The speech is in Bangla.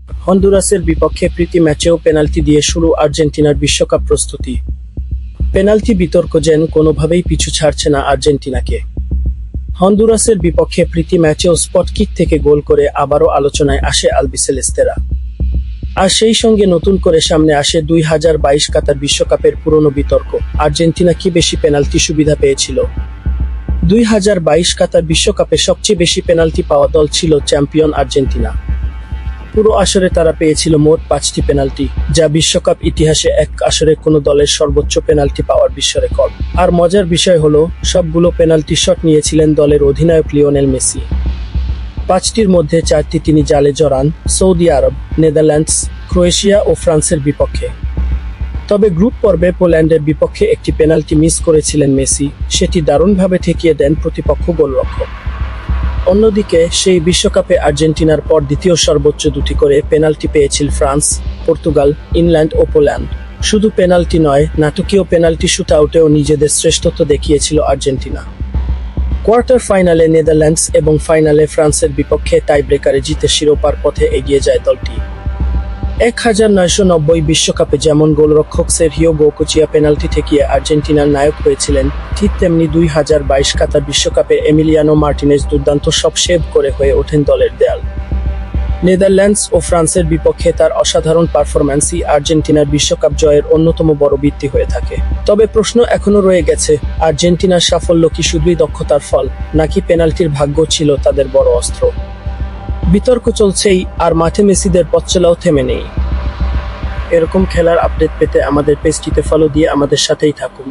হন্ডুরাসের বিপক্ষে প্রীতি ম্যাচেও পেনাল্টি দিয়ে শুরু আর্জেন্টিনার বিশ্বকাপ প্রস্তুতি। পেনাল্টি বিতর্ক যেন কোনোভাবেই পিছু ছাড়ছে না আর্জেন্টিনাকে। হন্ডুরাসের বিপক্ষে প্রীতি ম্যাচেও স্পট কিক থেকে গোল করে আবারও আলোচনায় আসে আলবিসেলেস্তেরা। আর সেই সঙ্গে নতুন করে সামনে আসে 2022 কাতার বিশ্বকাপের পুরনো বিতর্ক, আর্জেন্টিনা কি বেশি পেনাল্টি সুবিধা পেয়েছিল। 2022 কাতার বিশ্বকাপে সবচেয়ে বেশি পেনাল্টি পাওয়া দল ছিল চ্যাম্পিয়ন আর্জেন্টিনা। পুরো আসরে তারা পেয়েছিল মোট 5টি পেনাল্টি, যা বিশ্বকাপ ইতিহাসে এক আসরে কোনো দলের সর্বোচ্চ পেনাল্টি পাওয়ার বিশ্ব রেকর্ড। আর মজার বিষয় হলো, সবগুলো পেনাল্টি শট নিয়েছিলেন দলের অধিনায়ক লিওনেল মেসি। 5টির মধ্যে 4টি তিনি জালে জড়ান সৌদি আরব, নেদারল্যান্ডস, ক্রোয়েশিয়া ও ফ্রান্সের বিপক্ষে। তবে গ্রুপ পর্বে পোল্যান্ডের বিপক্ষে একটি পেনাল্টি মিস করেছিলেন মেসি, সেটি দারুণভাবে ঠেকিয়ে দেন প্রতিপক্ষ গোলরক্ষক। অন্যদিকে সেই বিশ্বকাপে আর্জেন্টিনার পর দ্বিতীয় সর্বোচ্চ 2টি করে পেনাল্টি পেয়েছিল ফ্রান্স, পর্তুগাল, ইংল্যান্ড ও পোল্যান্ড। শুধু পেনাল্টি নয়, নাটকীয় পেনাল্টি শুটআউটেও নিজেদের শ্রেষ্ঠত্ব দেখিয়েছিল আর্জেন্টিনা। কোয়ার্টার ফাইনালে নেদারল্যান্ডস এবং ফাইনালে ফ্রান্সের বিপক্ষে টাইব্রেকারে জিতে শিরোপার পথে এগিয়ে যায় দলটি। 1990 বিশ্বকাপে যেমন গোলরক্ষক সেরহিও গোকোচিয়া পেনাল্টি ঠেকিয়ে আর্জেন্টিনার নায়ক হয়েছিলেন, ঠিক তেমনি 2022 কাতার বিশ্বকাপে এমিলিয়ানো মার্টিনেজ দুর্দান্ত সব সেভ করে হয়ে ওঠেন দলের দেয়াল। নেদারল্যান্ডস ও ফ্রান্সের বিপক্ষে তার অসাধারণ পারফরম্যান্সই আর্জেন্টিনার বিশ্বকাপ জয়ের অন্যতম বড় ভিত্তি হয়ে থাকে। তবে প্রশ্ন এখনো রয়ে গেছে, আর্জেন্টিনার সাফল্য কি শুধুই দক্ষতার ফল, নাকি পেনাল্টির ভাগ্য ছিল তাদের বড় অস্ত্র? বিতর্ক চলছেই, আর মাঠে মেসিদের পথ চলাও থেমে নেই। এরকম খেলার আপডেট পেতে আমাদের পেজটিতে ফলো দিয়ে আমাদের সাথেই থাকুন।